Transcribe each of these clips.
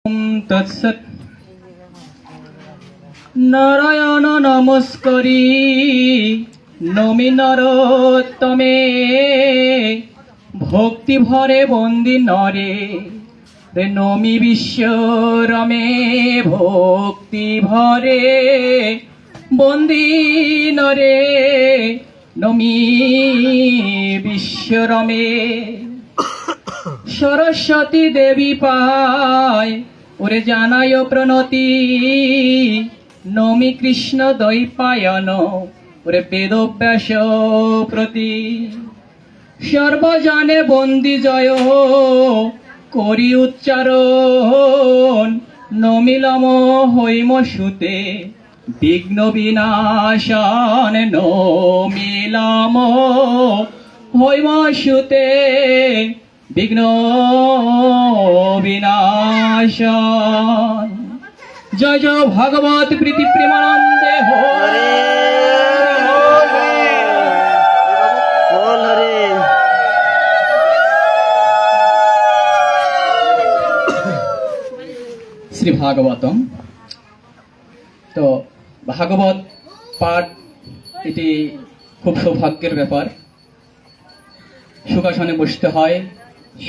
তৎসৎ। নারায়ণ নমস্করি নমি নরোত্তমে, ভক্তি ভরে বন্দি নরে রে নমি বিশ্বরমে। ভক্তি ভরে বন্দি নরে নমি বিশ্বরমে। সরস্বতী দেবী পায় ওরে জানায় প্রণতি, নমি কৃষ্ণ দ্বৈপায়ন ওরে বেদব্যাস প্রতি। সর্বজনে বন্দি জয় করি উচ্চারণ, নমিলম হৈম সুতে বিঘ্ন বিনাশন। নমিলম হৈম সুতে বিঘ্ন বিনাশন। জয় জয় ভগবত প্রীতি প্রেমানন্দে হরে। শ্রী ভাগবতম। তো ভাগবত পাঠ এটি খুব সৌভাগ্যের ব্যাপার। সুখাসনে বসতে হয়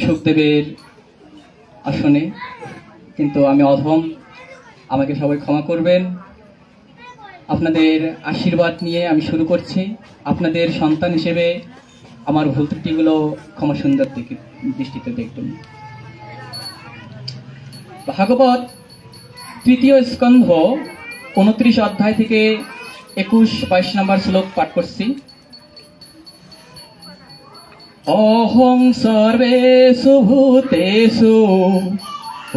সুখদেবের আসনে, কিন্তু আমি অধম, আমাকে সবাই ক্ষমা করবেন। আপনাদের আশীর্বাদ নিয়ে আমি শুরু করছি। আপনাদের সন্তান হিসেবে আমার ভুল ত্রুটিগুলো ক্ষমা সুন্দর দৃষ্টিতে দেখবেন। ভাগবত তৃতীয় স্কন্ধ 29 অধ্যায় থেকে 21-22 নম্বর শ্লোক পাঠ করছি। অহং সর্বেষু ভূতেষু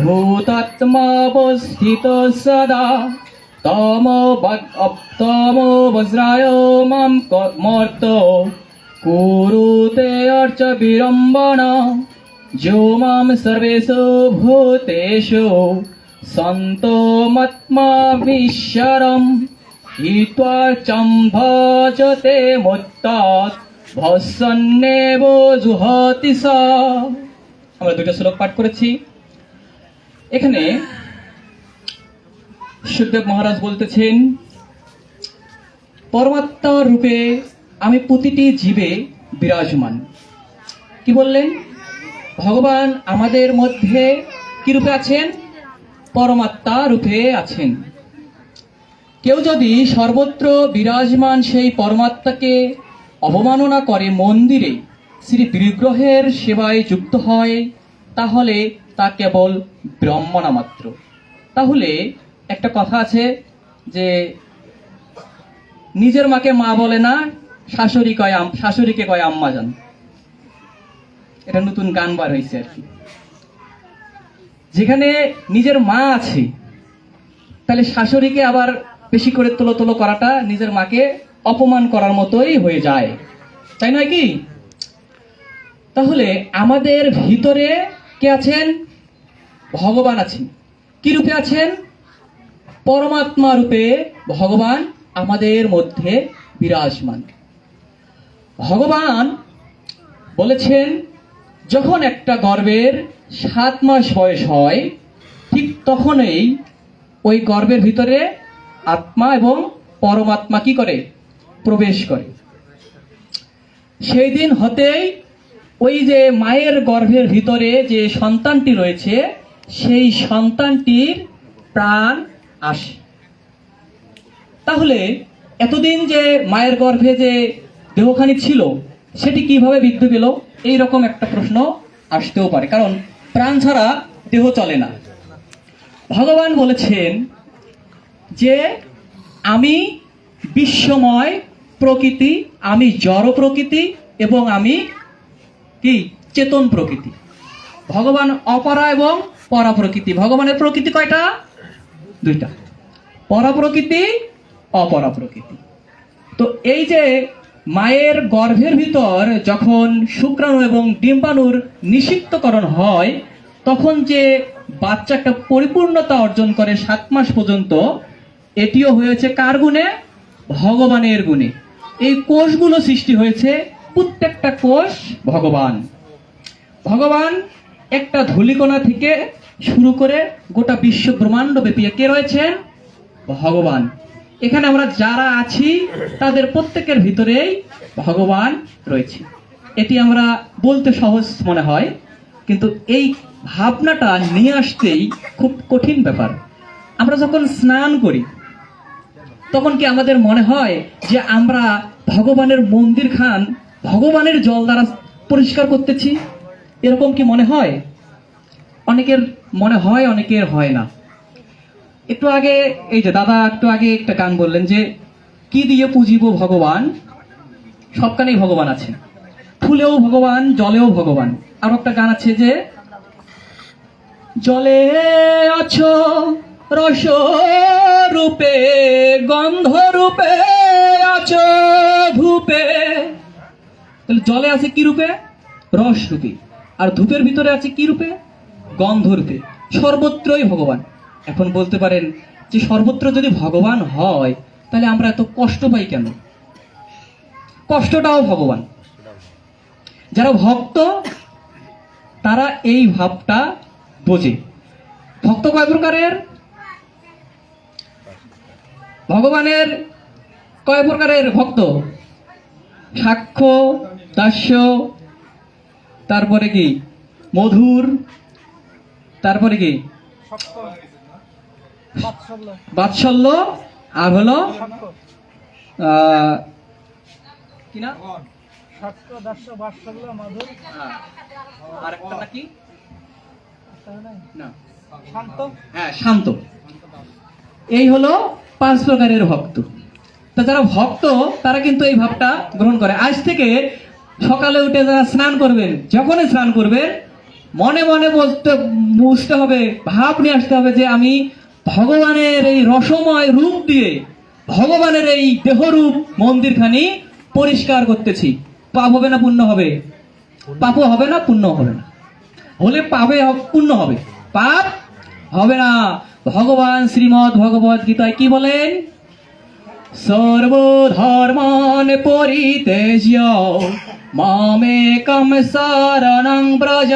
ভূতাত্মাবস্থিত সদা, তম বজ্রায় মাম মর্ত কুরুতে অর্চ বিড়ম্বনা। যো মাম সর্বেষু ভূতেষু সন্তোমাত্মাভীশ্বরম হিত্বার্চম ভজতে মুত্তাৎ ভস্বন্নেব জুহতি সা। আমরা দুটো শ্লোক পাঠ করেছি। এখানে সুখদেব মহারাজ বলতেছেন, পরমাত্মা রূপে আমি প্রতিটি জীবে বিরাজমান। কি বললেন? ভগবান আমাদের মধ্যে কি রূপে আছেন? পরমাত্মা রূপে আছেন। কেউ যদি সর্বত্র বিরাজমান সেই পরমাত্মাকে অবমাননা করে মন্দিরে শ্রী বিগ্রহের সেবায় যুক্ত হয়, তাহলে তা কেবল ব্রহ্মণা মাত্র। তাহলে একটা কথা আছে যে নিজের মাকে মা বলে না, শাশুড়িকে কয় আম্মা জান। এটা নতুন গান বার হয়েছে আর কি। যেখানে নিজের মা আছে, তাহলে শাশুড়িকে আবার বেশি করে তোলো করাটা নিজের মাকে অপমান করার মতোই হয়ে যায়, তাই নয় কি? তাহলে আমাদের ভিতরে কে আছেন? ভগবান আছেন। কি রূপে আছেন? পরমাত্মা রূপে ভগবান আমাদের মধ্যে বিরাজমান। ভগবান বলেছেন, যখন একটা গর্ভের 7 মাস বয়স হয়, ঠিক তখনই ওই গর্ভের ভিতরে আত্মা এবং পরমাত্মা কি করে? প্রবেশ করে। সেই দিন হতেই ওই যে মায়ের গর্ভের ভিতরে যে সন্তানটি রয়েছে, সেই সন্তানটির প্রাণ আসে। তাহলে এতদিন যে মায়ের গর্ভে যে দেহখানি ছিল, সেটি কিভাবে বৃদ্ধি পেল? এইরকম একটা প্রশ্ন আসতেও পারে, কারণ প্রাণ ছাড়া দেহ চলে না। ভগবান বলেছেন যে আমি বিশ্বময় প্রকৃতি, আমি জড় প্রকৃতি এবং আমি কি চেতন প্রকৃতি। ভগবান অপরা এবং পরা প্রকৃতি। ভগবানের প্রকৃতি কয়টা? 2টা, পরা প্রকৃতি, অপরা প্রকৃতি। তো এই যে মায়ের গর্ভের ভিতর যখন শুক্রাণু এবং ডিম্বাণুর নিষিক্তকরণ হয়, তখন যে বাচ্চাটা পরিপূর্ণতা অর্জন করে 7 মাস পর্যন্ত, এটিও হয়েছে কার গুণে? ভগবানের গুণে। এই কোষগুলো সৃষ্টি হয়েছে, প্রত্যেকটা কোষ ভগবান। ভগবান একটা ধূলিকণা থেকে শুরু করে গোটা বিশ্ব ব্রহ্মাণ্ড ব্যাপী কে রয়েছেন? ভগবান। এখানে আমরা যারা আছি তাদের প্রত্যেকের ভিতরেই ভগবান রয়েছে। এটি আমরা বলতে সহজ মনে হয়, কিন্তু এই ভাবনাটা নিয়ে আসতেই খুব কঠিন ব্যাপার। আমরা যখন স্নান করি তখন কি আমাদের মনে হয় যে আমরা ভগবানের মন্দির খান ভগবানের জল দ্বারা পরিষ্কার করতেছি? এরকম কি মনে হয়? অনেকের মনে হয়, অনেকের হয় না। একটু আগে এই যে দাদা একটু আগে একটা গান বললেন যে কি দিয়ে পুজিব ভগবান, সবখানেই ভগবান আছে, ফুলেও ভগবান, জলেও ভগবান। আর একটা গান আছে যে জলে আছো রস রূপে, গন্ধ রূপে আছো ধূপে। তাহলে জলে আছে কি রূপে? রস রূপে। আর ধূপের ভিতরে আছে কি রূপে? গন্ধ রূপে। সর্বত্রই ভগবান। এখন বলতে পারেন যে সর্বত্র যদি ভগবান হয় তাহলে আমরা এত কষ্ট পাই কেন? কষ্টটাও ভগবান। যারা ভক্ত তারা এই ভাবটা বোঝে। ভক্ত কয় প্রকারের? ভগবানের কয় প্রকারের ভক্ত? সাক্ষ্য, দাস্য, তারপরে কি মধুর, তারপরে কি বাৎসল্য, আর হলো কি না, আর একটা নাকি না, হ্যাঁ শান্ত। এই হলো 5 প্রকারের ভক্ত। তা যারা ভক্ত তারা কিন্তু এই ভাবটা গ্রহণ করে। আজ থেকে সকালে উঠে যারা স্নান করবেন, যখনই স্নান করবেন মনে মনে বুঝতে হবে, ভাব নিয়ে আসতে হবে যে আমি ভগবানের এই রসময় রূপ দিয়ে ভগবানের এই দেহরূপ মন্দিরখানি পরিষ্কার করতেছি। পাপ হবে না পুণ্য হবে? পাপও হবে না, পুণ্য হবে না। হলে পাপে পুণ্য হবে, পাপ হবে না। ভগবান শ্রীমদ্ ভগবত গীতায় কি বলেন? সর্বধর্মান পরিত্যজ্য মামেকং শরণং ব্রজ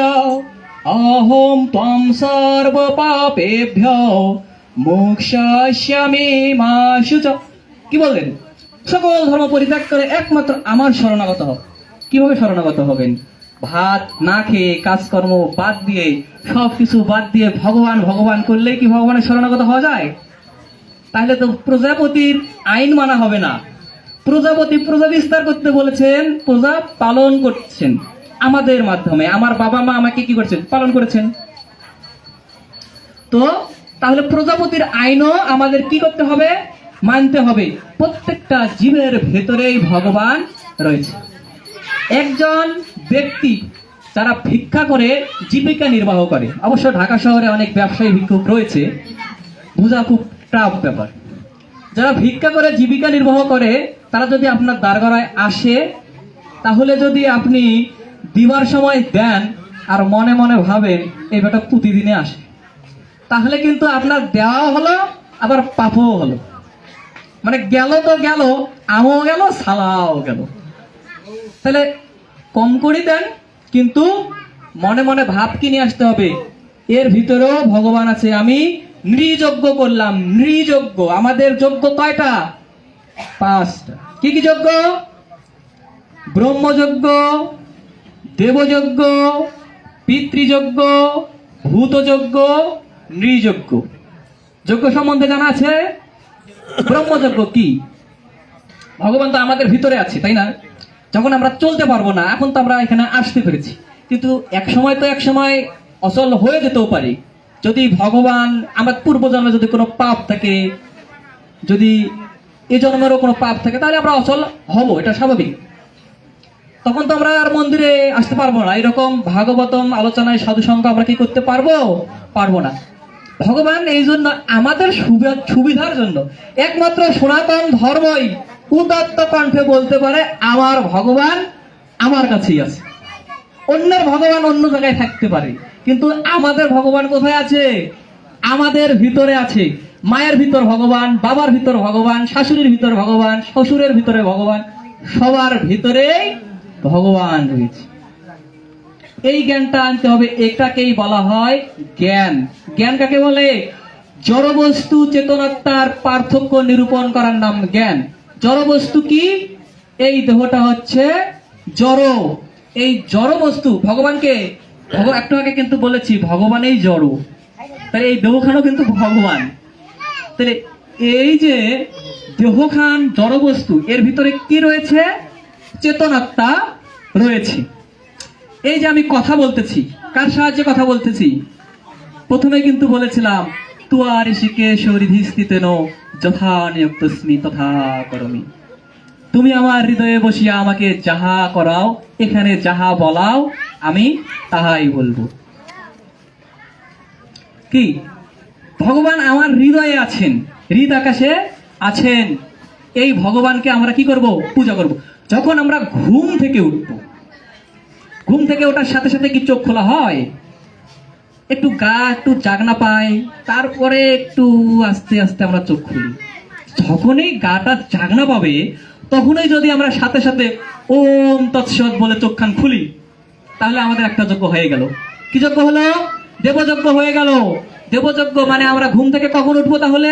অহং ত্বং সর্ব পাপেভ্যো মোক্ষয়িষ্যামি মা শুচি। কি বললেন? সকল ধর্ম পরিত্যাগ করে একমাত্র আমার শরণাগত হও। কিভাবে শরণাগত হবেন? ভাত না খেয়ে, কাজকর্ম বাদ দিয়ে, সবকিছু বাদ দিয়ে ভগবান ভগবান করলেই কি ভগবানের শরণাগত হওয়া যায়? তাহলে তো প্রজাপতির আইন মানা হবে না। প্রজাপতি প্রজা বিস্তার করতে বলেছেন, প্রজা পালন করছেন আমাদের মাধ্যমে। আমার বাবা মা আমাকে কি করছেন? পালন করেছেন। তো তাহলে প্রজাপতির আইনও আমাদের কি করতে হবে? মানতে হবে। প্রত্যেকটা জীবের ভেতরেই ভগবান রয়েছে। একজন ব্যক্তি যারা ভিক্ষা করে জীবিকা নির্বাহ করে, অবশ্য ঢাকা শহরে অনেক ব্যবসায়ী ভিক্ষুক রয়েছে, বোঝা খুব টাফ ব্যাপার। যারা ভিক্ষা করে জীবিকা নির্বাহ করে তারা যদি আপনার দ্বারগড়ায় আসে, তাহলে যদি আপনি দিবার সময় দেন আর মনে মনে ভাবেন এই বেটা প্রতিদিনে আসে, তাহলে কিন্তু আপনার দেওয়াও হলো আবার পাপও হলো। মানে গেল তো গেল, আমও গেল, সালাও গেল। তাহলে কম করে দেন, কিন্তু মনে মনে ভাব কি নিয়ে আসতে হবে? এর ভিতরেও ভগবান আছে। আমি নৃযজ্ঞ করলাম। নৃযজ্ঞ, আমাদের যজ্ঞ কয়টা? 5টা। কি কি যজ্ঞ? ব্রহ্মযজ্ঞ, দেবযজ্ঞ, পিতৃযজ্ঞ, ভূতযজ্ঞ, নৃযজ্ঞ। যজ্ঞ সম্বন্ধে জানা আছে? ব্রহ্মযজ্ঞ কি? ভগবান তো আমাদের ভিতরে আছে, তাই না? যখন আমরা চলতে পারবো না, এখন তো আমরা এখানে আসতে পেরেছি, কিন্তু এক সময় অচল হয়ে যেতেও পারি। যদি ভগবান আমার পূর্বজন্মে যদি কোনো পাপ থাকে, যদি এ জন্মেরও কোনো পাপ থাকে, তাহলে আমরা অচল হব, এটা স্বাভাবিক। তখন তো আমরা আর মন্দিরে আসতে পারবো না। এরকম ভাগবতম আলোচনায় সাধুসঙ্গ আমরা কি করতে পারবো না। ভগবান এই জন্য আমাদের সুবিধার জন্য একমাত্র সনাতন ধর্মই উদাত্ত কণ্ঠে বলতে পারে আমার ভগবান আমার কাছেই আছে। অন্যের ভগবান অন্য জায়গায় থাকতে পারে, কিন্তু আমাদের ভগবান কোথায় আছে? আমাদের ভিতরে আছে। মায়ের ভিতর ভগবান, বাবার ভিতর ভগবান, শাশুড়ির ভিতর ভগবান, শ্বশুরের ভিতরে ভগবান, সবার ভিতরেই ভগবান রয়েছে। এই জ্ঞানটা আনতে হবে। এটাকেই বলা হয় জ্ঞান। জ্ঞান কাকে বলে? জড় বস্তু চেতনাত্মার পার্থক্য নিরূপণ করার নাম জ্ঞান। জড় বস্তু কি? এই দেহটা হচ্ছে জড়। এই জড় বস্তু ভগবানকে একটু আগে কিন্তু বলেছি ভগবানই জড়, তাহলে এই দেহখানও কিন্তু ভগবান। তাহলে এই যে দেহখান জড় বস্তু, এর ভিতরে কি রয়েছে? চেতনাত্মা রয়েছে। এই যে আমি কথা বলতেছি, কার সাহায্যে কথা বলতেছি? প্রথমে কিন্তু বলেছিলাম তুয়া ঋষিকেশ হৃদিস্থিতেন যথা নিয়ক্তস্মি তথা করমি। তুমি আমার হৃদয়ে বসিয়া আমাকে যাহা করাও, এখানে যাহা বলাও আমি তাহাই বলবো। কি? ভগবান আমার হৃদয়ে আছেন, হৃদ আকাশে আছেন। এই ভগবানকে আমরা কি করব? পূজা করব। যখন আমরা ঘুম থেকে উঠবো, ঘুম থেকে ওঠার সাথে সাথে কি চোখ খোলা হয়? একটু একটু জাগনা পাই, তারপরে একটু আস্তে আস্তে আমরা চোখ খুলি। যখনই গাটা জাগনা পাবে তখনই যদি আমরা সাথে সাথে ওম তৎসৎ বলে চোখখান খুলি, তাহলে আমাদের একটা যজ্ঞ হয়ে গেল। কি যজ্ঞ হলো? দেবযজ্ঞ হয়ে গেল। দেবযজ্ঞ মানে আমরা ঘুম থেকে কখন উঠবো? তাহলে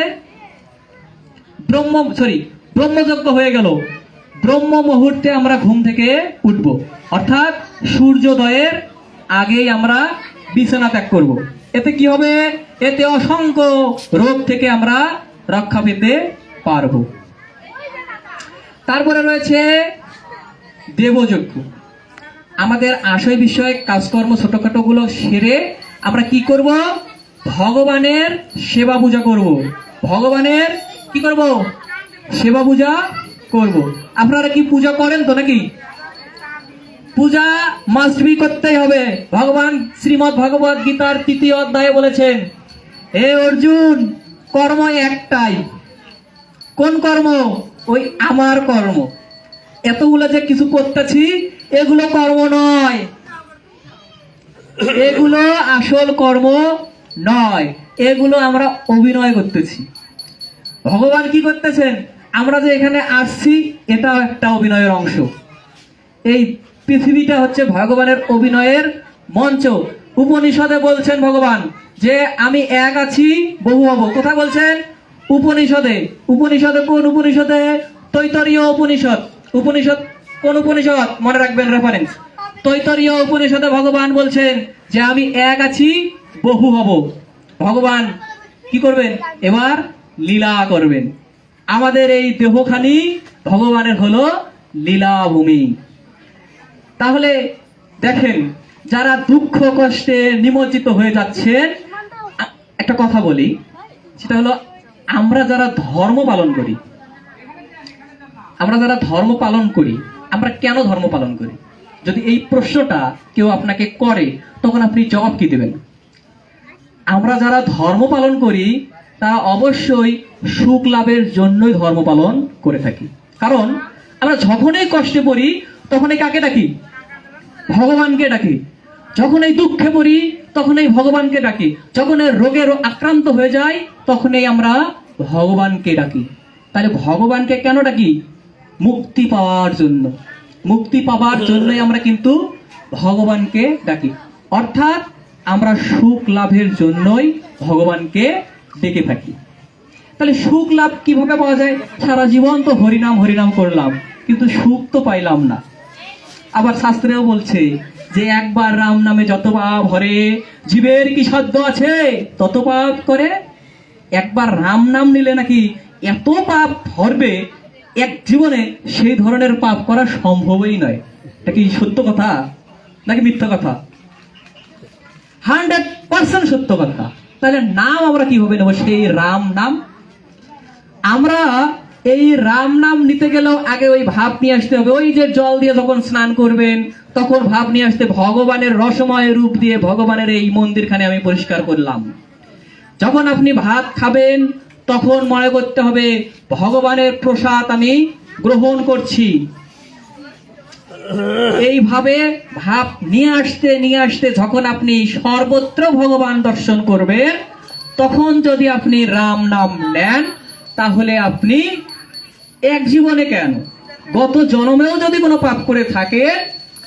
ব্রহ্মযজ্ঞ হয়ে গেল। ব্রহ্ম মুহূর্তে আমরা ঘুম থেকে উঠবো, অর্থাৎ সূর্যোদয়ের আগেই আমরা বিছানা ত্যাগ করব। এতে কি হবে? এতে অসংখ্য রোগ থেকে আমরা রক্ষা পেতে পারবো। তারপরে রয়েছে দেবযজ্ঞ। আমাদের আশয় বিষয়ক কাজকর্ম ছোটখাটো গুলো সেরে আমরা কি করব? ভগবানের সেবা পূজা করব। ভগবানের কি করব? সেবা পূজা করব। আপনারা কি পূজা করেন তো নাকি? পূজা মাস্ট বি করতেই হবে। ভগবান শ্রীমদ্ ভগবত গীতার 3য় অধ্যায়ে বলেছেন, হে অর্জুন, কর্ম একটাই। কোন কর্ম? ওই আমার কর্ম। এতগুলো যে কিছু করতেছি এগুলো কর্ম নয়, এগুলো আসল কর্ম নয়, এগুলো আমরা অভিনয় করতেছি। ভগবান কি করতেছেন? আমরা যে এখানে আসছি এটাও একটা অভিনয়ের অংশ। এই পৃথিবীটা হচ্ছে ভগবানের অভিনয়ের মঞ্চ। উপনিষদে বলছেন ভগবান যে আমি এক আছি, বহু হব। কোথায় বলছেন? উপনিষদে। উপনিষদে কোন উপনিষদে? তৈতরীয় উপনিষদ। উপনিষদ কোন উপনিষদ? মনে রাখবেন রেফারেন্স। তৈতরীয় উপনিষদে ভগবান বলছেন যে আমি এক আছি, বহু হব। ভগবান কি করবেন? এবার লীলা করবেন। আমাদের এই দেহখানি ভগবানের হলো লীলাভূমি। তাহলে দেখেন, যারা দুঃখ কষ্টে নিমজ্জিত হয়ে যাচ্ছেন, একটা কথা বলি, সেটা হলো আমরা যারা ধর্ম পালন করি, আমরা কেন ধর্ম পালন করি? যদি এই প্রশ্নটা কেউ আপনাকে করে তখন আপনি জবাব কি দেবেন? আমরা যারা ধর্ম পালন করি তারা অবশ্যই সুখ লাভের জন্যই ধর্ম পালন করে থাকি। কারণ আমরা যখনই কষ্টে পড়ি তখনই কাকে ডাকি? ভগবানকে ডাকি। যখন এই দুঃখে পড়ি তখন এই ভগবানকে ডাকি। যখন এই রোগের আক্রান্ত হয়ে যায় তখনই আমরা ভগবানকে ডাকি। তাহলে ভগবানকে কেন ডাকি? মুক্তি পাওয়ার জন্য। মুক্তি পাওয়ার জন্যই আমরা কিন্তু ভগবানকে ডাকি। অর্থাৎ আমরা সুখ লাভের জন্যই ভগবানকে ডেকে থাকি। তাহলে সুখ লাভ কিভাবে পাওয়া যায়? সারা জীবন তো হরিনাম হরিনাম করলাম, কিন্তু সুখ তো পাইলাম না। আবার শাস্ত্রেও বলছে যে একবার রাম নামে যত পাপ হরে, জীবের কি সাধ্য আছে তত পাপ করে। একবার রাম নাম নিলে নাকি এত পাপ ধরবে, এক জীবনে সেই ধরনের পাপ করা সম্ভবই নয়। এটা কি সত্য কথা নাকি মিথ্যা কথা? 100% সত্য কথা। তাহলে নাম আমরা কিভাবে নেব? সেই রাম নাম। আমরা এই রাম নাম নিতে গেলেও আগে ওই ভাব নিয়ে আসতে হবে। ওই যে জল দিয়ে যখন স্নান করবেন তখন ভাব নিয়ে আসতে, ভগবানের রসময় রূপ দিয়ে ভগবানের এই মন্দিরখানে আমি পরিষ্কার করলাম। যখন আপনি ভাত খাবেন তখন মনে করতে হবে ভগবানের প্রসাদ আমি গ্রহণ করছি। এইভাবে ভাব নিয়ে আসতে যখন আপনি সর্বত্র ভগবান দর্শন করবেন, তখন যদি আপনি রাম নাম নেন তাহলে আপনি এক জীবনে কেন, গত জন্মেও যদি কোনো পাপ করে থাকে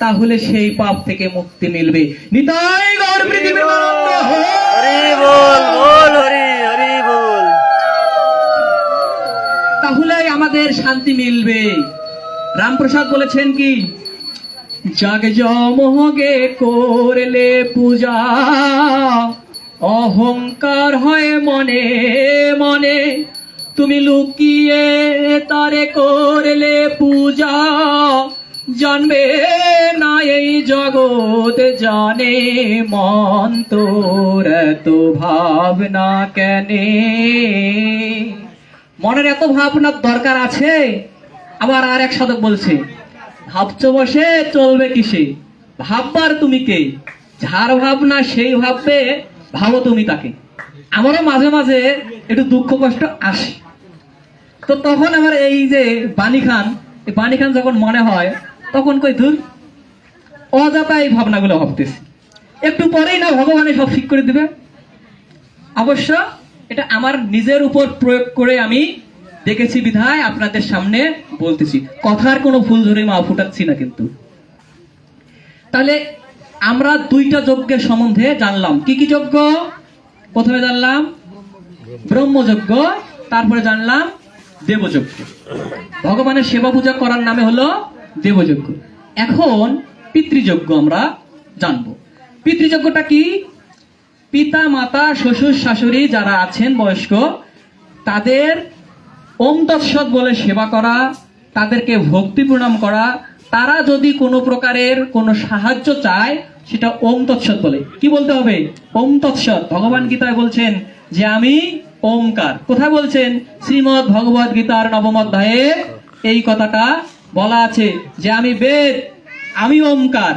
তাহলে সেই পাপ থেকে মুক্তি মিলবে। নিতাই গৌর পৃথিবীর হরি বল, বল হরি, হরি বল। তাহলেই আমাদের শান্তি মিলবে। রামপ্রসাদ বলেছেন কি, জাগ জমগে করলে পূজা, অহংকার হয় মনে মনে, তুমি লুকিয়ে তারে করলে পূজা, জানবে না এই জগৎ জানে, মন তোর এত ভাবনা কেনে। মনের এত ভাবনার দরকার আছে। আবার আর এক সাধক বলছে, ভাবছো বসে চলবে কিসে, ভাববার তুমি কে, যার ভাবনা সেই ভাববে, ভাবো তুমি তাকে। আমারও মাঝে মাঝে একটু দুঃখ কষ্ট আসে, তো তখন আমার এই যে বাণী খান, এই বাণী খান যখন মনে হয়, তখন কই ধুর, অযথা এই ভাবনাগুলো ভাবতেছি, একটু পরেই না ভগবানের সব ঠিক করে দিবে। অবশ্য এটা আমার নিজের উপর প্রয়োগ করে আমি দেখেছি বিধায় আপনাদের সামনে বলতেছি, কথার কোনো ভুল ধরে মা ফুটাচ্ছি না কিন্তু। তাহলে আমরা দুইটা যজ্ঞের সম্বন্ধে জানলাম। কি কি যজ্ঞ? প্রথমে জানলাম ব্রহ্মযজ্ঞ, তারপরে জানলাম দেবযজ্ঞ। ভগবানের সেবা পূজা করার নামে হলো দেবযজ্ঞ। এখন পিতৃযজ্ঞ আমরা জানবো। পিতৃযজ্ঞটা কি? পিতা মাতা শ্বশুর শাশুড়ি যারা আছেন বয়স্ক, তাদের ওম তৎসৎ বলে সেবা করা, তাদেরকে ভক্তি প্রণাম করা, তারা যদি কোনো প্রকারের কোনো সাহায্য চায় সেটা ওম তৎসৎ বলে। কি বলতে হবে? ওম তৎসৎ। ভগবান গীতায় বলছেন যে আমি ওমকার। কোথায় বলছেন? শ্রীমদ্ ভগবদ গীতার নবম অধ্যায়ে এই কথাটা বলা আছে যে আমি বেদ, আমি ওমকার,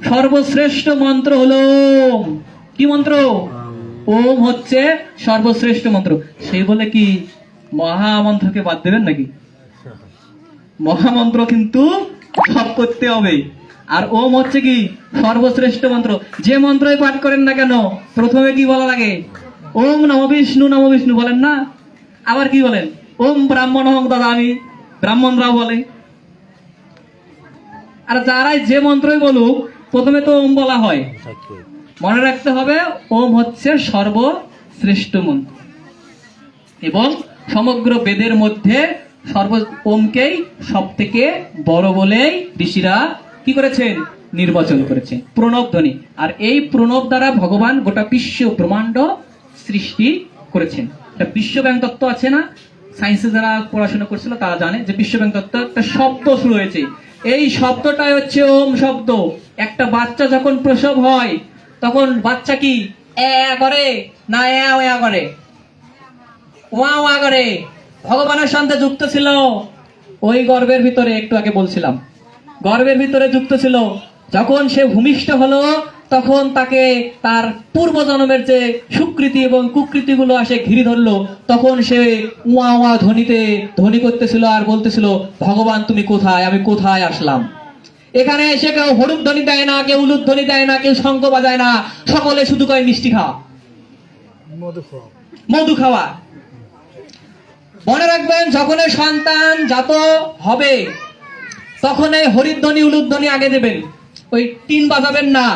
সর্বশ্রেষ্ঠ মন্ত্র হলো ওম। কি মন্ত্র? ওম হচ্ছে সর্বশ্রেষ্ঠ মন্ত্র। সেই বলে কি মহামন্ত্রকে বাদ দেবেন নাকি? মহামন্ত্র কিন্তু জপ করতে হবে। আর ওম হচ্ছে কি সর্বশ্রেষ্ঠ মন্ত্র। যে মন্ত্রই পাঠ করেন না কেন, প্রথমে কি বলা লাগে? ওম নমো বিষ্ণু, নমো বিষ্ণু বলেন না? আবার কি বলেন? ওম ব্রাহ্মণ হং দদামি, ব্রাহ্মণরাও বলে। আর যারাই যে মন্ত্রই বলুক, প্রথমে তো ওম বলা হয়। মনে রাখতে হবে ওম হচ্ছে সর্বশ্রেষ্ঠ মন্ত্র, এবং সমগ্র বেদের মধ্যে ওমকেই সব থেকে বড় বলেই ঋষিরা কি করেছেন? নির্বাচন করেছেন, প্রণব ধ্বনি। আর এই প্রণব দ্বারা ভগবান গোটা বিশ্ব ব্রহ্মাণ্ড সৃষ্টি করেছেন। একটা বিশ্বব্যাং তত্ত্ব আছে না, সায়েন্সে যারা পড়াশোনা করছিল তারা জানে যে বিশ্বব্যাং তত্ত্ব একটা শব্দ শুরু হয়েছে। এই শব্দটাই হচ্ছে ওম শব্দ। একটা বাচ্চা যখন প্রসব হয়, তখন বাচ্চা কি করে না ওয়া করে? ওয়া করে। ভগবানের সঙ্গে যুক্ত ছিল ওই গর্ভের ভিতরে, একটু আগে বলছিলাম, গর্ভের ভিতরে যুক্ত ছিল। যখন সে ভূমিষ্ঠ হলো, তখন তাকে তার পূর্বজন্মের যে সুকৃতি এবং কুকৃতি গুলো আসে ঘিরে ধরলো। তখন সে ওয়া ওয়া ধ্বনি করতেছিল আর বলতেছিল, ভগবান তুমি কোথায়, আমি কোথায় আসলাম। এখানে এসে কেউ হলুদ ধ্বনি দেয় না, কেউ উলুদ ধ্বনি দেয় না, কেউ শঙ্খ বাজায় না, সকলে শুধু কয় মিষ্টি খাওয়া, মধু খাওয়া। মনে রাখবেন, যখন সন্তান জাত হবে তখন এই হরিধ্বনি উলুধ্বনি আগে দেবেন, ওই টিন বাজাবেন না।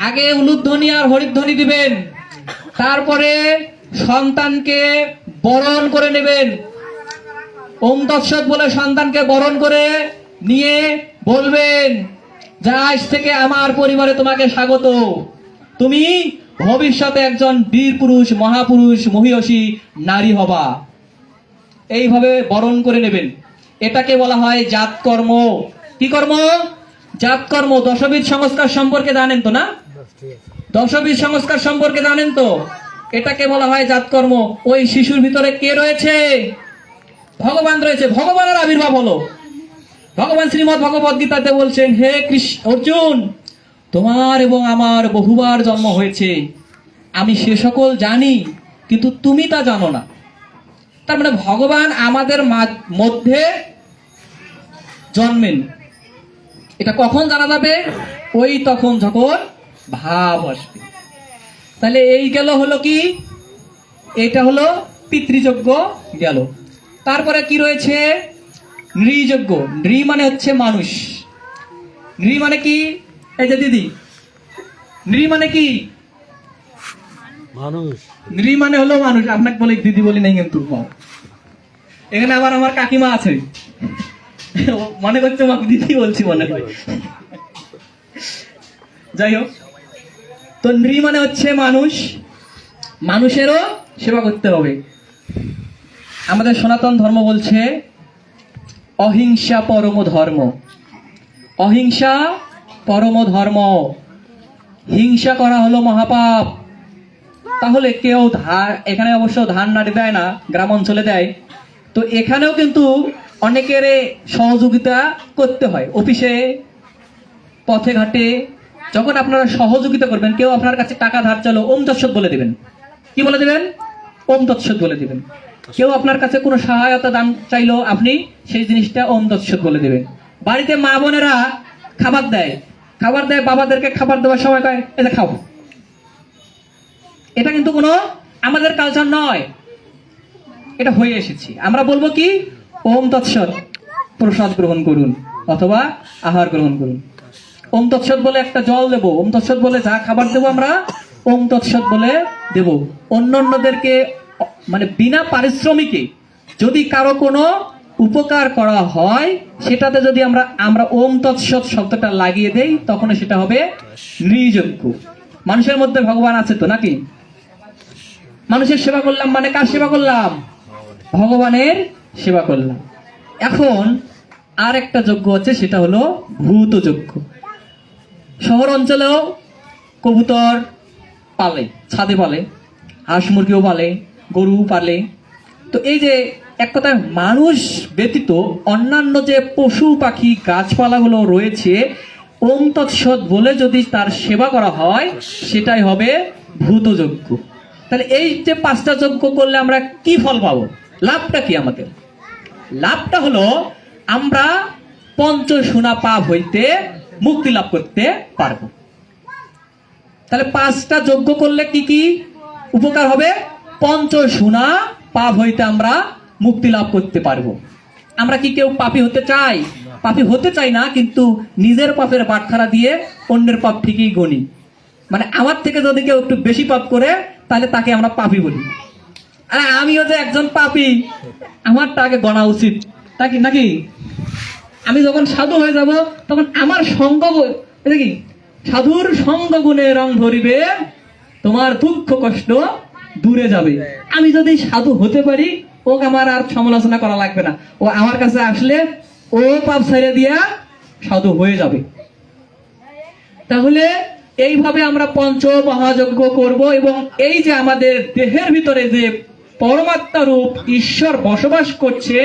আগে উলুধ্বনি আর হরিধ্বনি দিবেন, তারপরে সন্তানকে বরণ করে নেবেন। ওম তৎসৎ বলে সন্তানকে বরণ করে নিয়ে বলবেন যে আজ থেকে আমার পরিবারে তোমাকে স্বাগত, তুমি ভবিষ্যতে একজন বীর পুরুষ, মহাপুরুষ, মহিষী নারী হবা। এইভাবে বরণ করে নেবেন। এটাকে বলা হয় জাতকর্ম। কি কর্ম? জাতকর্ম। দশবিধ সংস্কার সম্পর্কে জানেন তো না? দশবিধ সংস্কার সম্পর্কে জানেন তো? এটাকে বলা হয় জাতকর্ম। ওই শিশুর ভিতরে কে রয়েছে? ভগবান রয়েছে। ভগবানের আবির্ভাব হলো। ভগবান শ্রীমদ্ ভগবদ গীতাতে বলছেন, হে কৃষ্ণ অর্জুন, তোমার এবং আমার বহুবার জন্ম হয়েছে, আমি সে সকল জানি, কিন্তু তুমি তা জানো না। তার মানে ভগবান আমাদের মধ্যে জন্মেন। এটা কখন জানা যাবে? ওই তখন যখন ভাব আসবে। তাহলে এই গেল হলো কি, এটা হলো পিতৃযজ্ঞ গেল। তারপরে কি রয়েছে? নৃযজ্ঞ। নৃ মানে হচ্ছে মানুষ। নৃ মানে কি? এই যে দিদি, নৃ মানে কি? মানুষ। নৃ মানে হলো মানুষ। আপনাকে বলি দিদি বলি নাই কিন্তু। এখানে আবার আমার কাকিমা আছে, মনে করছে আমাকে দিদি বলছি মনে হয়। যাই হোক, তো নৃ মানে হচ্ছে মানুষ, মানুষেরও সেবা করতে হবে। আমাদের সনাতন ধর্ম বলছে অহিংসা পরম ধর্ম। অহিংসা পরম ধর্ম। হিংসা করা হলো মহাপাপ। তাহলে কেউ এখানে অবশ্য ধান নাড়ি দেয় না, গ্রাম অঞ্চলে দেয়। তো এখানেও কিন্তু অনেকের সহযোগিতা করতে হয়। অফিসে, পথে ঘাটে যখন আপনারা সহযোগিতা করবেন, কেউ আপনার কাছে টাকা ধার চাইলো, ওম তৎসৎ বলে দিবেন। কি বলে দিবেন? ওম তৎসৎ বলে দিবেন। কেউ আপনার কাছে কোনো সহায়তা দান চাইলো, আপনি সেই জিনিসটা ওম তৎসৎ বলে দিবেন। বাড়িতে মা বোনেরা খাবার দেয়, বাবাদেরকে খাবার দেওয়ার সময় কয় এটা খাও। এটা কিন্তু কোনো আমাদের কালচার নয়, এটা হয়ে এসেছি। আমরা বলবো কি? ওম তৎসৎ, প্রসাদ গ্রহণ করুন অথবা আহার গ্রহণ করুন। ওম তৎসৎ বলে একটা জল দেব, ওম তৎসৎ বলে যা খাবার দেবো আমরা ওম তৎসৎ বলে দেব। অন্যান্যদেরকে মানে বিনা পারিশ্রমিকে যদি কারো কোনো উপকার করা হয়, সেটাতে যদি আমরা ওম তৎসৎ শব্দটা লাগিয়ে দেই, তখন সেটা হবে নৃযজ্ঞ। মানুষের মধ্যে ভগবান আছে তো নাকি? মানুষের সেবা করলাম মানে কার সেবা করলাম? ভগবানের সেবা করলাম। এখন আর একটা যজ্ঞ আছে, সেটা হলো ভূত যজ্ঞ। শহর অঞ্চলেও কবুতর পালে, ছাদে পালে, হাঁস মুরগিও পালে, গরু পালে। তো এই যে এক কথায় মানুষ ব্যতীত অন্যান্য যে পশু পাখি গাছপালাগুলো রয়েছে, ওম তৎসৎ বলে যদি তার সেবা করা হয়, সেটাই হবে ভূত যজ্ঞ। তাহলে এই যে 5টা যজ্ঞ করলে আমরা কি ফল পাবো? লাভটা কি আমাদের? লাভটা হলো আমরা পঞ্চশূনা পাপ হইতে মুক্তি লাভ করতে পারবো। তাহলে 5টা যজ্ঞ করলে কি কি উপকার হবে? পঞ্চশূনা পাপ হইতে আমরা মুক্তি লাভ করতে পারবো। আমরা কি কেউ পাপী হতে চাই? পাপী হতে চাই না, কিন্তু নিজের পাপের বাটখারা দিয়ে অন্যের পাপ ঠিকই গণি। মানে আমার থেকে যদি কেউ একটু বেশি পাপ করে, তাহলে তাকে আমরা পাপী বলি। আর আমিও যে একজন পাপী, আমারটা আগে গণা উচিত নাকি? আমি যখন সাধু হয়ে যাব, তখন আমার সঙ্গ, এটা কি সাধুর সঙ্গ গুণে রং ধরিবে, তোমার দুঃখ কষ্ট দূরে যাবে। আমি যদি সাধু হতে পারি, ও আমার আর সমালোচনা করা লাগবে না। ও আমার কাছে আসলে ও পাপ ছেড়ে দিয়া সাধু হয়ে যাবে। তাহলে এইভাবে আমরা পঞ্চ মহাযজ্ঞ করব, এবং এই যে আমাদের দেহের ভিতরে যে পরমাত্মা রূপ ঈশ্বর বসবাস করছে,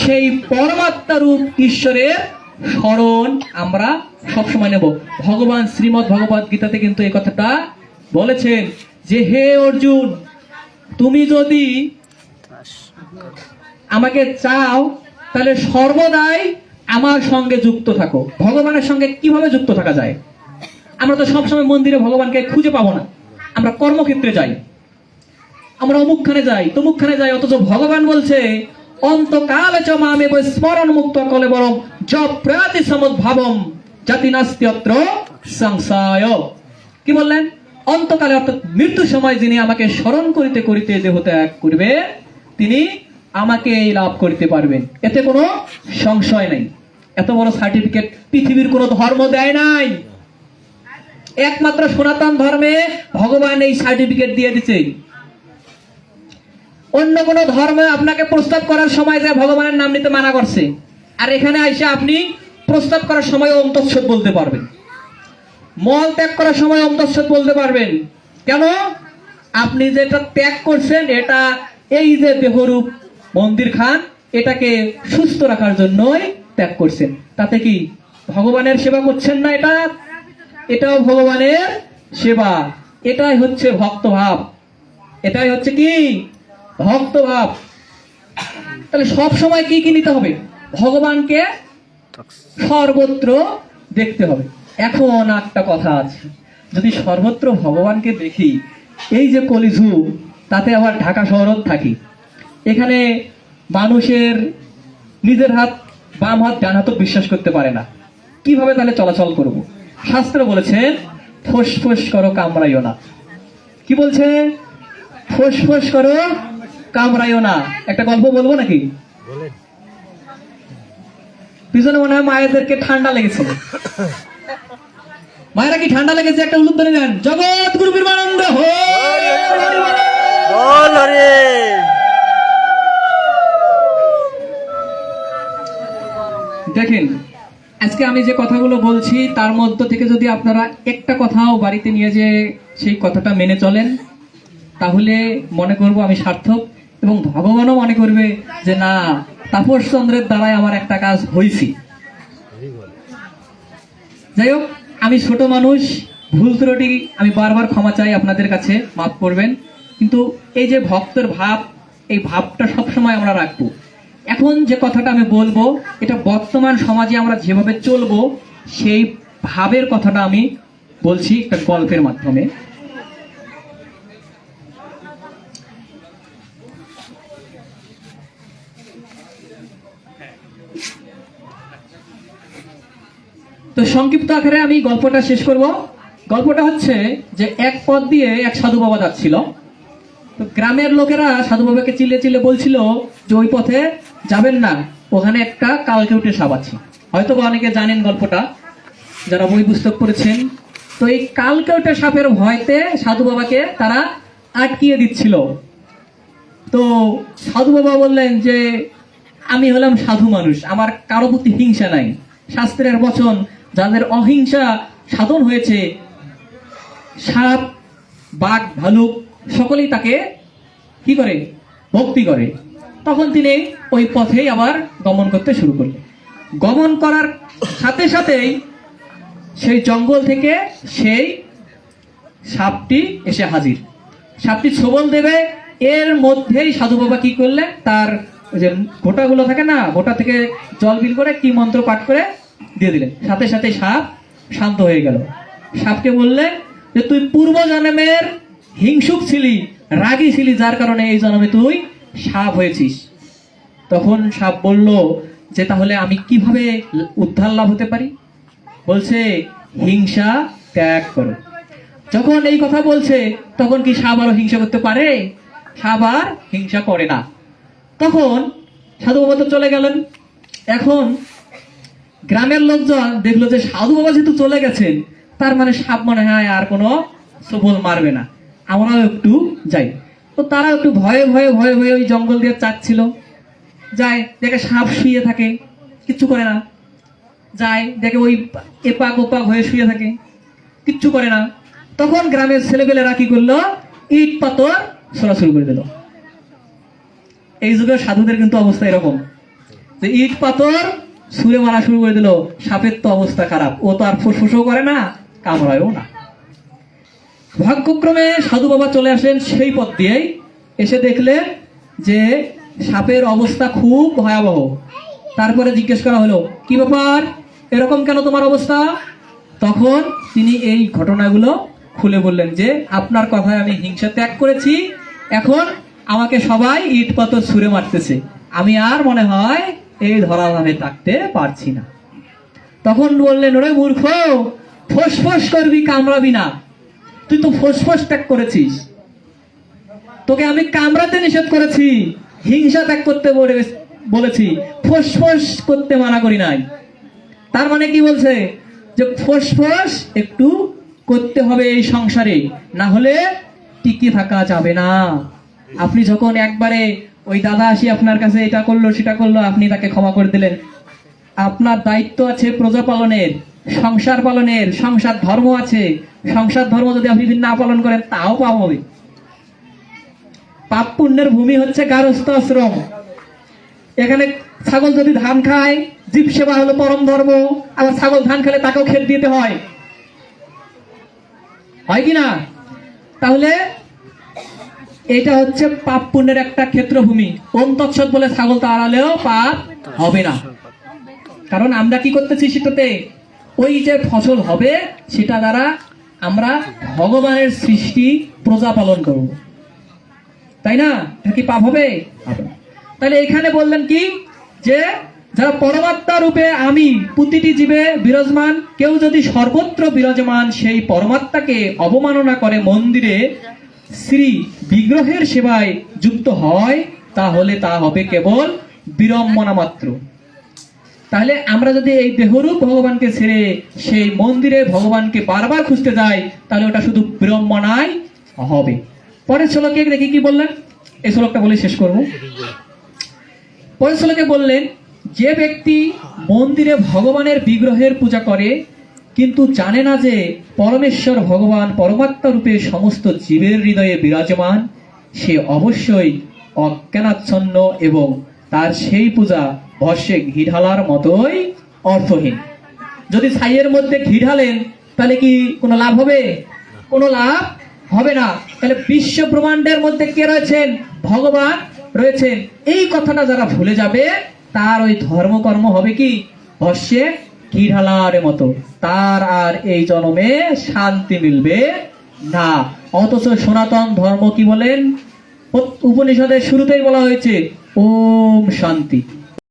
সেই পরমাত্মা রূপ ঈশ্বরের স্মরণ আমরা সবসময় নেব। ভগবান শ্রীমদ্ ভগবত গীতাতে কিন্তু এই কথাটা বলেছেন যে, হে অর্জুন, তুমি যদি আমাকে চাও, তাহলে সর্বদাই আমার সঙ্গে যুক্ত থাকো। ভগবানের সঙ্গে কিভাবে যুক্ত থাকা যায়? আমরা তো সবসময় মন্দিরে ভগবানকে খুঁজে পাবো না, আমরা কর্মক্ষেত্রে যাই, আমরা অমুকখানে যাই, তমুকখানে যাই, অথচ ভগবান বলছে অন্তকালে চ মামেব স্মরণ মুক্ত কলেবরম যপ্রাতি সমুদ্ভাবম জাতি নাস্তি অত্র সংশয়। কি বললেন? অন্তকালে অর্থাৎ মৃত্যু সময় যিনি আমাকে স্মরণ করিতে করিতে দেহ ত্যাগ করবে, তিনি আমাকে লাভ করতে পারবেন, এতে কোনো সংশয় নেই। এত বড় সার্টিফিকেট পৃথিবীর কোনো ধর্ম দেয় নাই, একমাত্র সনাতন ধর্মে ভগবান এই সার্টিফিকেট দিয়ে দিচ্ছে। অন্য কোন ধর্মে আপনাকে প্রস্তাব করার সময় যে ভগবানের নাম নিতে মানা করছে, আর এখানে এসে আপনি প্রস্তাব করার সময় ওম তৎসৎ বলতে পারবেন, মল ত্যাগ করার সময় ওম তৎসৎ বলতে পারবেন। কেন? আপনি যেটা ত্যাগ করছেন, এটা এই যে দেহরূপ মন্দির খান, এটাকে সুস্থ রাখার জন্যই ত্যাগ করছেন। তাতে কি ভগবানের সেবা করছেন না? এটাও ভগবানের সেবা। এটাই হচ্ছে ভক্তভাব, এটাই হচ্ছে কি ভক্তভাব। তাহলে সব সময় কি কি নিতে হবে? ভগবানকে সর্বত্র দেখতে হবে। এখন একটা কথা আছে, যদি সর্বত্র ভগবানকে দেখি, এই যে কলিযুগ, তাতে আবার ঢাকা শহরত থাকি, এখানে মানুষের নিজের হাত বাম হাত ডান হাতও বিশ্বাস করতে পারে না, কিভাবে তাহলে চলাচল করব? শাস্ত্র বলেছেন ফোঁস ফোঁস করো কামড়াইও না। কি বলছে? ফোঁস ফোঁস করো কামড়াইও না। একটা গল্প বলবো নাকি? পিছনে মনে হয় মায়েদেরকে ঠান্ডা লেগেছে। মায়েরা কি ঠান্ডা লেগেছে? একটা উলুধ্বনি দেন, জগৎ গুরু বিমানন্দ বল হরি। দেখেন, আজকে আমি যে কথাগুলো বলছি তার মধ্য থেকে যদি আপনারা একটা কথাও বাড়িতে নিয়ে যে সেই কথাটা মেনে চলেন, তাহলে মনে করব আমি সার্থক, এবং ভগবানও মনে করবে যে না, তাপস চন্দ্রের দ্বারাই আমার একটা কাজ হয়েছি। যাই হোক, আমি ছোট মানুষ, ভুল ত্রুটি আমি বারবার ক্ষমা চাই আপনাদের কাছে, মাফ করবেন। কিন্তু এই যে ভক্তের ভাব, এই ভাবটা সবসময় আমরা রাখবো। এখন যে কথাটা আমি বলবো, এটা বর্তমান সমাজে আমরা যেভাবে চলবো সেই ভাবের কথাটা আমি বলছি একটা গল্পের মাধ্যমে। তো সংক্ষিপ্ত আকারে আমি গল্পটা শেষ করব। গল্পটা হচ্ছে যে এক পথ দিয়ে এক সাধু বাবা যাচ্ছিল। তো গ্রামের লোকেরা সাধু বাবাকে চিল্লে চিল্লে বলছিল যে ওই পথে যাবেন না, ওখানে একটা কালকেউটে সাপ আছে। হয়তো বা অনেকে জানেন গল্পটা, যারা বই পুস্তক পড়েছেন। তো এই কালকেউটে সাপের ভয়তে সাধু বাবাকে তারা আটকিয়ে দিচ্ছিল। তো সাধু বাবা বললেন যে আমি হলাম সাধু মানুষ, আমার কারো প্রতি হিংসা নাই। শাস্ত্রের বচন, যাদের অহিংসা সাধন হয়েছে, সাপ বাঘ ভালুক সকলেই তাকে কি করে? ভক্তি করে। তখন তিনি ওই পথেই আবার গমন করতে শুরু করলেন। গমন করার সাথে সাথেই সেই জঙ্গল থেকে সেই সাপটি এসে হাজির। সাপটি ছোবল দেবে, এর মধ্যেই সাধু বাবা কি করলেন, তার যে গোটাগুলো থাকে না, গোটা থেকে জল বিল করে কি মন্ত্র পাঠ করে দিয়ে দিলেন। সাথে সাথে সাপ শান্ত হয়ে গেল। সাপকে বললেন যে তুই পূর্ব জন্মের হিংসুক ছিলি, রাগী ছিলি, যার কারণে এই জন্মে তুই সাপ হয়েছিস। তখন সাপ বলল যে তাহলে আমি কিভাবে উদ্ধার লাভ হতে পারি? বলছে হিংসা ত্যাগ করো। যখন এই কথা বলছে তখন কি সাপ আরো হিংসা করতে পারে? সাপ আর হিংসা করে না। তখন সাধু বাবা তো চলে গেলেন। এখন গ্রামের লোকজন দেখলো যে সাধু বাবা যেহেতু চলে গেছেন, তার মানে সাপ মনে হয় আর কোনো সবল মারবে না, আমরাও একটু যাই। তো তারা একটু ভয়ে ভয়ে ভয়ে ভয়ে ওই জঙ্গল দিয়ে চাচ্ছিল। যায়, দেখে সাপ শুয়ে থাকে, কিচ্ছু করে না। যায়, দেখে ওই এপাক ওপাক হয়ে শুয়ে থাকে, কিচ্ছু করে না। তখন গ্রামের ছেলেপেলেরা কি করলো, ইট পাথর ছোড়া শুরু করে দিল। এই যুগের সাধুদের কিন্তু অবস্থা এরকম, যে ইট পাথর ছুঁড়ে মারা শুরু করে দিল। সাপের তো অবস্থা খারাপ, ও তো আর ফুসফুসও করে না, কামড়ায়ও না। ভাগ্যক্রমে সাধু বাবা চলে আসলেন সেই পথ দিয়েই। এসে দেখলেন যে সাপের অবস্থা খুব ভয়াবহ। তারপরে জিজ্ঞেস করা হলো, কি ব্যাপার, এরকম কেন তোমার অবস্থা? তখন তিনি এই ঘটনাগুলো খুলে বললেন যে আপনার কথায় আমি হিংসা ত্যাগ করেছি, এখন আমাকে সবাই ইট পাথর ছুঁড়ে মারতেছে, আমি আর মনে হয় এই ধরাধামে থাকতে পারছি না। তখন বললেন, ওরে মূর্খ, ফোঁস করবি কামড়াবি না, তুই তো ফোঁস ত্যাগ করেছিস, তোকে আমি কামড়াতে নিষেধ করেছি, হিংসা ত্যাগ করতে বলেছি, ফোঁস করতে মানা করি নাই। তার মানে কি বলছে, যে ফোঁস একটু করতে হবে এই সংসারে, না হলে টিকে থাকা যাবে না। আপনি যখন একবারে ওই দাদা আসি আপনার কাছে এটা করলো সেটা করলো, আপনি তাকে ক্ষমা করে দিলেন। আপনার দায়িত্ব আছে প্রজা পালনের, সংসার পালনের, সংসার ধর্ম আছে। সংসার ধর্ম যদি আপনি না পালন করেন তাও পাপ হবে। পাপ পুণ্যের ভূমি হচ্ছে গারস্থ আশ্রম। এখানে ছাগল যদি ধান খায়, জীব সেবা হলো পরম ধর্ম। আবার ছাগল ধান খেলে তাকেও খেত দিতে হয়, হয় কি না? তাহলে এটা হচ্ছে পাপ পুণ্যের একটা ক্ষেত্রভূমি। ওম তৎসৎ বলে ছাগল তাড়ালেও পাপ হবে না, কারণ আমরা কি করতেছি সেটাতে, ওই যে ফসল হবে সেটা দ্বারা আমরা ভগবানের সৃষ্টি প্রজা পালন করব, তাই না? এটা কি পাপ হবে? তাহলে এখানে বললেন কি, যে যারা পরমাত্মা রূপে আমি প্রতিটি জীবে বিরাজমান, কেউ যদি সর্বত্র বিরাজমান সেই পরমাত্মাকে অবমাননা করে মন্দিরে শ্রী বিগ্রহের সেবায় যুক্ত হয়, তাহলে তা হবে কেবল বিড়ম্বনা মাত্র। তাহলে আমরা যদি এই দেহরূপ ভগবানকে ছেড়ে সেই মন্দিরে ভগবানকে বারবার খুঁজতে যাই, তাহলে ওটা শুধু বিড়ম্বনাই হবে। পরের শ্লোকে দেখি কি বললেন, এই শ্লোকটা বলে শেষ করব। পরের শ্লোকে বললেন, যে ব্যক্তি মন্দিরে ভগবানের বিগ্রহের পূজা করে কিন্তু জানে না যে পরমেশ্বর ভগবান পরমাত্মা রূপে সমস্ত জীবের হৃদয়ে বিরাজমান, সে অবশ্যই অজ্ঞানাচ্ছন্ন এবং তার সেই পূজা ভস্যে ঘি ঢালার মতোই অর্থহীন। যদি ছাইয়ের মধ্যে ঘি ঢালেন তাহলে কি কোনো লাভ হবে? কোনো লাভ হবে না। তাহলে বিশ্ব ব্রহ্মাণ্ডের মধ্যে কে রয়েছেন? ভগবান রয়েছেন। এই কথাটা যারা ভুলে যাবে তার ওই ধর্মকর্ম হবে কি ভস্যে ঘি ঢালার মতো, তার আর এই জন্মে শান্তি মিলবে না। অথচ সনাতন ধর্ম কি বলেন? উপনিষদের শুরুতেই বলা হয়েছে ওম শান্তি।